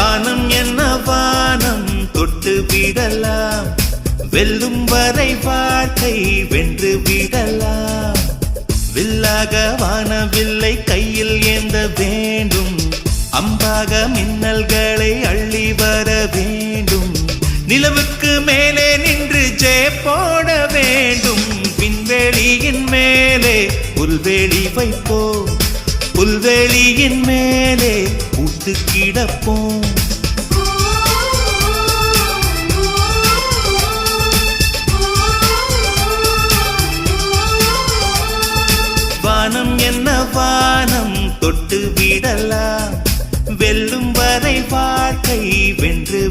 வானம் என்ன வானம் தொட்டு விடலாம், வெல்லும் வரை வாழ்க்கை வென்று விடலாம். வில்லாக வானவில்லை கையில் ஏந்த வேண்டும், அம்பாக மின்னல்களை அள்ளி வர வேண்டும். நிலவுக்கு மேலே நின்று ஜெய போட வேண்டும். விண்வெளியின் மேலே புல்வெளி வைப்போம், புல்வெளியின் மேலே பூத்து கிடப்போம். வானம் என்ன வானம் தொட்டு விடலாம், வெல்லும் வரை வாழ்க்கை வென்று